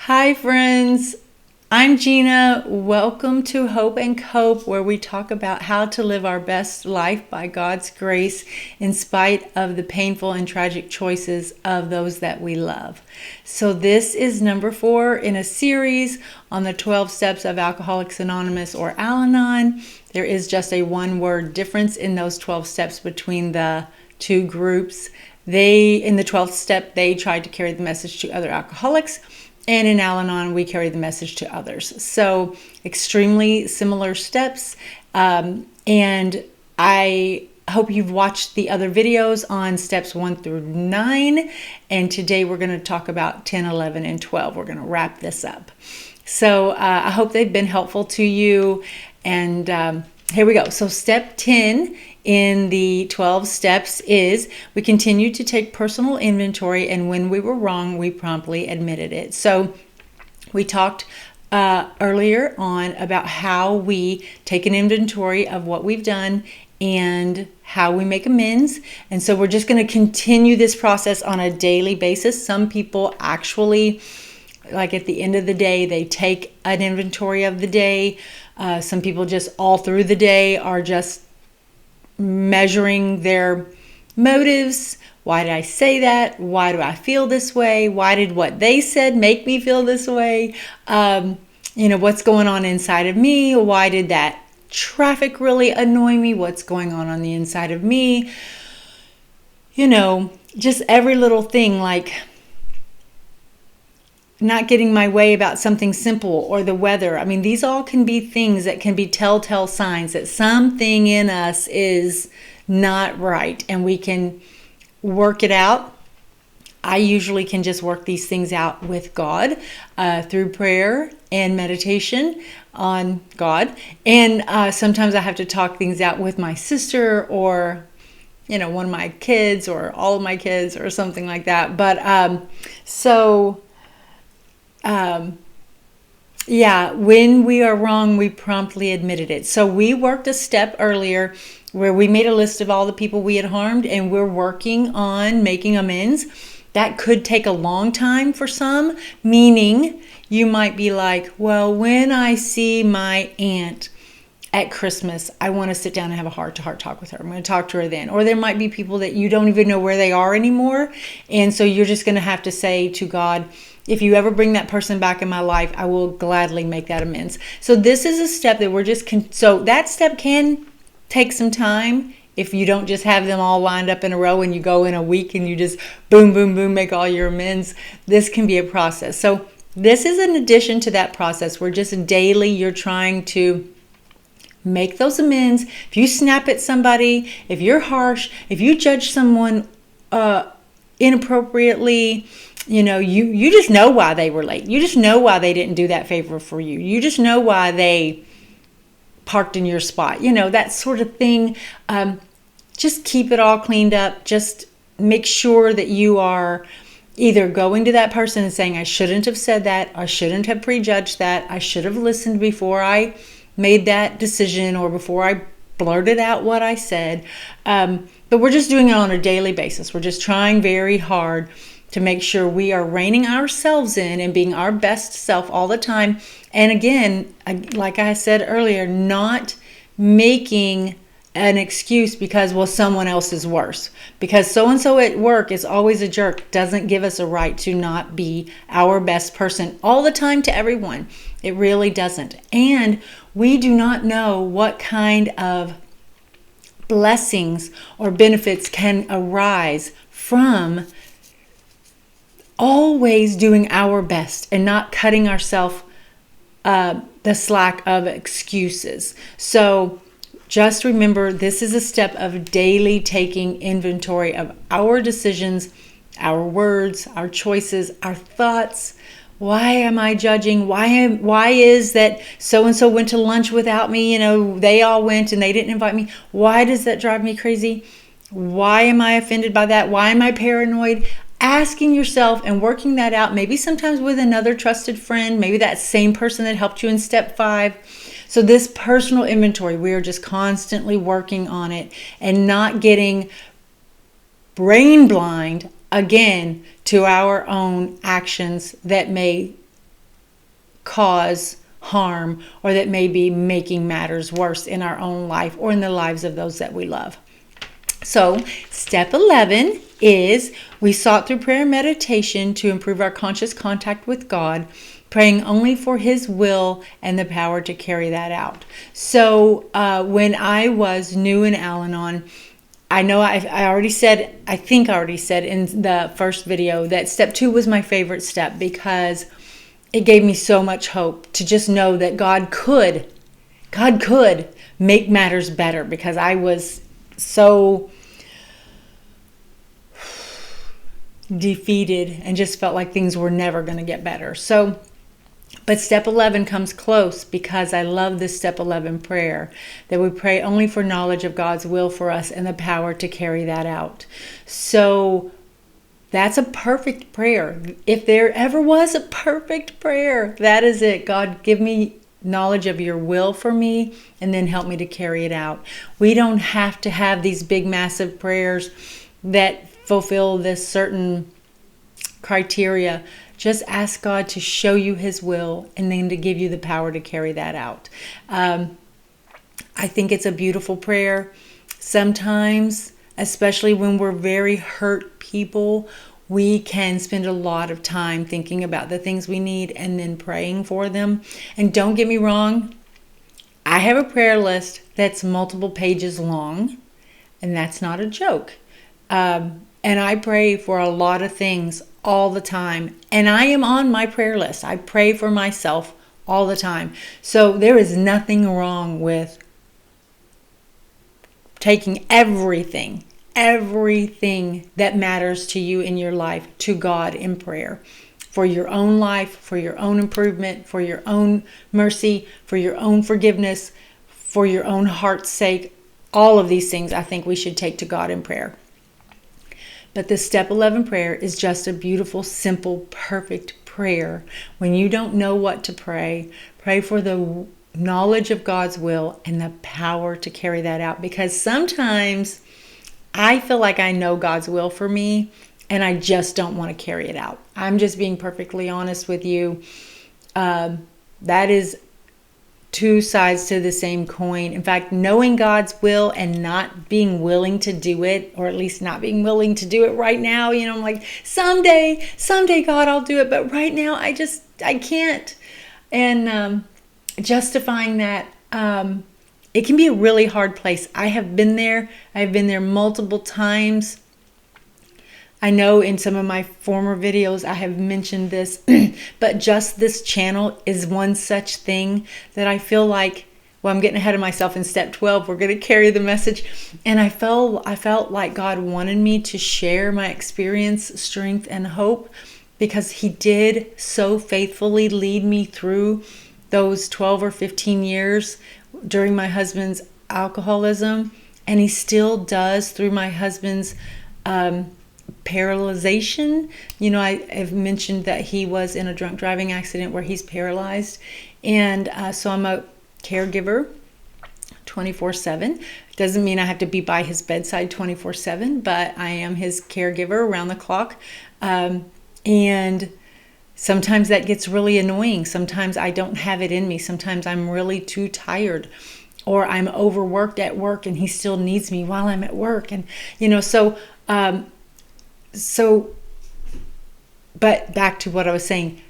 Hi, friends. I'm Gina. Welcome to Hope and Cope, where we talk about how to live our best life by God's grace in spite of the painful and tragic choices of those that we love. So, this is number 4 in a series on the 12 steps of Alcoholics Anonymous or Al Anon. There is just a one-word difference in those 12 steps between the two groups. In the 12th step, they tried to carry the message to other alcoholics. And in Al-Anon, we carry the message to others. So extremely similar steps. And I hope you've watched the other videos on steps 1 through 9. And today we're going to talk about 10, 11, and 12. We're going to wrap this up. So I hope they've been helpful to you. And here we go. So step 10 in the 12 steps is we continue to take personal inventory, and when we were wrong, we promptly admitted it. So we talked earlier on about how we take an inventory of what we've done and how we make amends. And so we're just going to continue this process on a daily basis. Some people actually, like at the end of the day, they take an inventory of the day. Some people just all through the day are just measuring their motives. Why did I say that? Why do I feel this way? Why did what they said make me feel this way? What's going on inside of me? Why did that traffic really annoy me? What's going on the inside of me? Just every little thing, like not getting my way about something simple or the weather. I mean, these all can be things that can be telltale signs that something in us is not right, and we can work it out. I usually can just work these things out with God through prayer and meditation on God. And sometimes I have to talk things out with my sister or one of my kids or all of my kids or something like that. But when we are wrong, we promptly admitted it. So we worked a step earlier where we made a list of all the people we had harmed, and we're working on making amends. That could take a long time for some, meaning you might be like, well, when I see my aunt at Christmas, I want to sit down and have a heart-to-heart talk with her. I'm going to talk to her then. Or there might be people that you don't even know where they are anymore. And so you're just going to have to say to God, if you ever bring that person back in my life, I will gladly make that amends. So this is a step that so that step can take some time if you don't just have them all lined up in a row and you go in a week and you just boom, boom, boom, make all your amends. This can be a process. So this is an addition to that process where just daily you're trying to make those amends. If you snap at somebody, if you're harsh, if you judge someone inappropriately, you just know why they were late. You just know why they didn't do that favor for you. You just know why they parked in your spot. That sort of thing. Just keep it all cleaned up. Just make sure that you are either going to that person and saying, I shouldn't have said that. I shouldn't have prejudged that. I should have listened before I made that decision or before I blurted out what I said. But we're just doing it on a daily basis. We're just trying very hard to make sure we are reining ourselves in and being our best self all the time. And again, like I said earlier, not making an excuse because, well, someone else is worse. Because so-and-so at work is always a jerk doesn't give us a right to not be our best person all the time to everyone. It really doesn't. And we do not know what kind of blessings or benefits can arise from always doing our best and not cutting ourselves the slack of excuses. So just remember, this is a step of daily taking inventory of our decisions, our words, our choices, our thoughts. Why am I judging? Why is that so-and-so went to lunch without me? They all went and they didn't invite me. Why does that drive me crazy? Why am I offended by that? Why am I paranoid? Asking yourself and working that out, maybe sometimes with another trusted friend, maybe that same person that helped you in step 5. So this personal inventory, we are just constantly working on it and not getting brain blind again to our own actions that may cause harm or that may be making matters worse in our own life or in the lives of those that we love. So step 11 is we sought through prayer and meditation to improve our conscious contact with God, praying only for His will and the power to carry that out. So when I was new in Al-Anon, I know I think I already said in the first video that step 2 was my favorite step because it gave me so much hope to just know that God could make matters better, because I was so defeated and just felt like things were never going to get better. So, but step 11 comes close because I love this step 11 prayer, that we pray only for knowledge of God's will for us and the power to carry that out. So that's a perfect prayer. If there ever was a perfect prayer, that is it. God, give me knowledge of your will for me and then help me to carry it out. We don't have to have these big, massive prayers that fulfill this certain criteria. Just ask God to show you His will and then to give you the power to carry that out. I think it's a beautiful prayer. Sometimes, especially when we're very hurt people, we can spend a lot of time thinking about the things we need and then praying for them. And don't get me wrong, I have a prayer list that's multiple pages long, and that's not a joke. And I pray for a lot of things all the time. And I am on my prayer list. I pray for myself all the time. So there is nothing wrong with taking everything that matters to you in your life to God in prayer. For your own life, for your own improvement, for your own mercy, for your own forgiveness, for your own heart's sake. All of these things I think we should take to God in prayer. But the step 11 prayer is just a beautiful, simple, perfect prayer. When you don't know what to pray, pray for the knowledge of God's will and the power to carry that out. Because sometimes I feel like I know God's will for me and I just don't want to carry it out. I'm just being perfectly honest with you. That is two sides to the same coin. In fact, knowing God's will and not being willing to do it, or at least not being willing to do it right now, I'm like, someday God, I'll do it. But right now, I can't. And justifying that, it can be a really hard place. I've been there multiple times. I know in some of my former videos I have mentioned this, but just this channel is one such thing that I feel like, well, I'm getting ahead of myself in step 12. We're going to carry the message. And I felt like God wanted me to share my experience, strength, and hope, because He did so faithfully lead me through those 12 or 15 years during my husband's alcoholism. And He still does through my husband's paralyzation. I have mentioned that he was in a drunk driving accident where he's paralyzed. And so I'm a caregiver 24/7. Doesn't mean I have to be by his bedside 24/7, but I am his caregiver around the clock. And sometimes that gets really annoying. Sometimes I don't have it in me. Sometimes I'm really too tired, or I'm overworked at work and he still needs me while I'm at work. And, but back to what I was saying,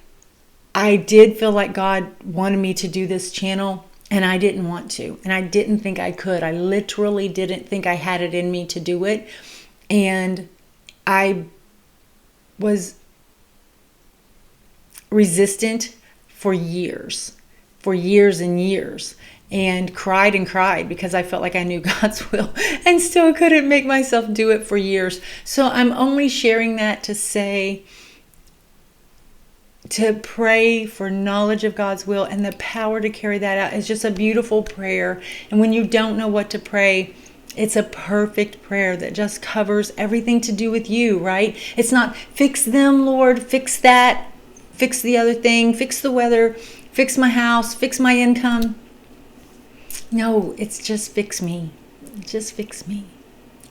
I did feel like God wanted me to do this channel, and I didn't want to, and I didn't think I could. I literally didn't think I had it in me to do it. And I was resistant for years and years, and cried because I felt like I knew God's will and still couldn't make myself do it for years. So I'm only sharing that to say, to pray for knowledge of God's will and the power to carry that out is just a beautiful prayer. And when you don't know what to pray, it's a perfect prayer that just covers everything to do with you, right? It's not fix them, Lord, fix that, fix the other thing, fix the weather, fix my house, fix my income. No, it's just fix me. Just fix me.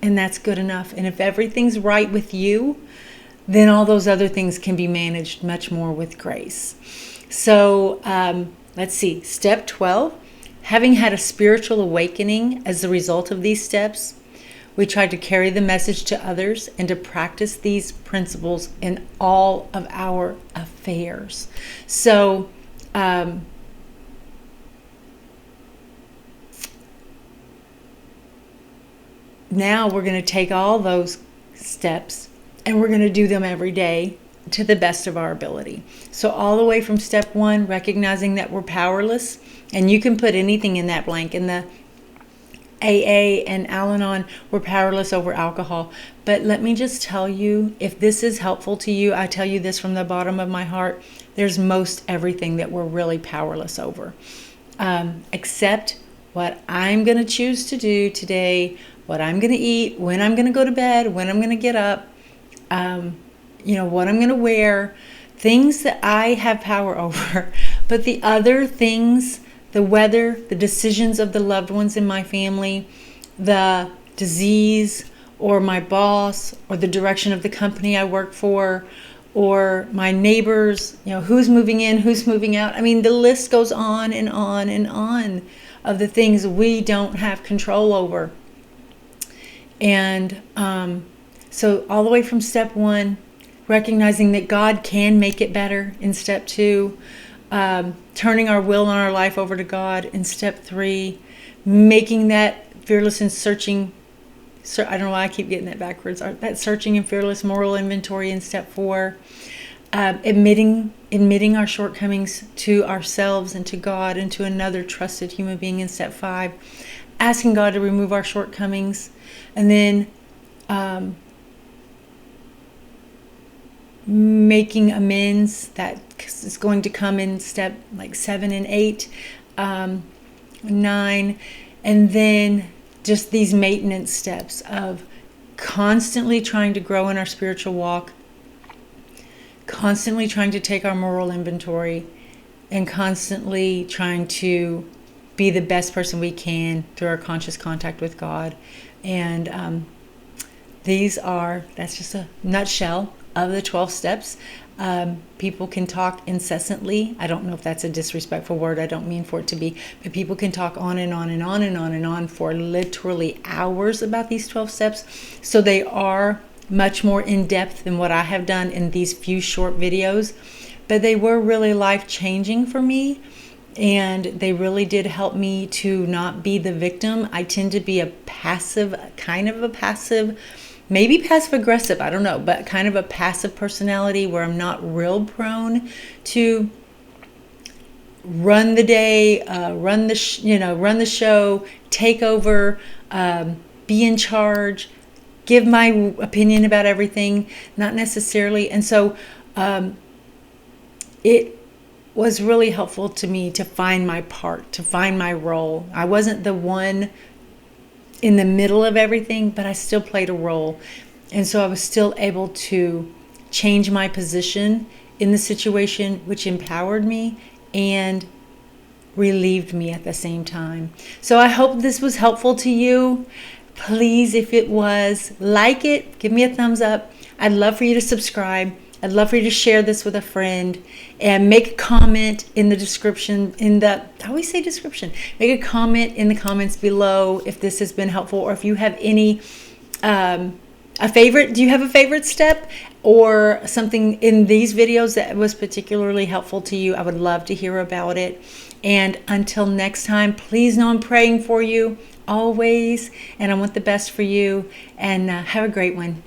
And that's good enough. And if everything's right with you, then all those other things can be managed much more with grace. So let's see, step 12, having had a spiritual awakening as a result of these steps, we try to carry the message to others and to practice these principles in all of our affairs. So now we're going to take all those steps and we're going to do them every day to the best of our ability. So all the way from step 1, recognizing that we're powerless, and you can put anything in that blank. In the AA and Al-Anon, we're powerless over alcohol. But let me just tell you, if this is helpful to you, I tell you this from the bottom of my heart, there's most everything that we're really powerless over. Except what I'm going to choose to do today, what I'm going to eat, when I'm going to go to bed, when I'm going to get up, what I'm going to wear, things that I have power over. But the other things, the weather, the decisions of the loved ones in my family, the disease, or my boss, or the direction of the company I work for, or my neighbors, who's moving in, who's moving out. I mean, the list goes on and on and on of the things we don't have control over. And so all the way from step 1, recognizing that God can make it better in step 2, turning our will and our life over to God in step 3, making that fearless and searching, I don't know why I keep getting that backwards, that searching and fearless moral inventory in step 4, admitting our shortcomings to ourselves and to God and to another trusted human being in step 5, asking God to remove our shortcomings, and then making amends. That is going to come in step 7 and 8, 9, and then just these maintenance steps of constantly trying to grow in our spiritual walk, constantly trying to take our moral inventory, and constantly trying to be the best person we can through our conscious contact with God. And that's just a nutshell of the 12 steps. People can talk incessantly. I don't know if that's a disrespectful word. I don't mean for it to be, but people can talk on and on and on and on and on for literally hours about these 12 steps. So they are much more in depth than what I have done in these few short videos, but they were really life-changing for me. And they really did help me to not be the victim. I tend to be maybe passive aggressive, I don't know, but kind of a passive personality where I'm not real prone to run the day, run the show, take over, be in charge, give my opinion about everything, not necessarily. And so it was really helpful to me to find my part, to find my role. I wasn't the one in the middle of everything, but I still played a role. And so I was still able to change my position in the situation, which empowered me and relieved me at the same time. So I hope this was helpful to you. Please, if it was, like it, give me a thumbs up. I'd love for you to subscribe. I'd love for you to share this with a friend and make a comment in the description, I always say description, make a comment in the comments below if this has been helpful, or if you have any, do you have a favorite step or something in these videos that was particularly helpful to you? I would love to hear about it. And until next time, please know I'm praying for you always, and I want the best for you, and have a great one.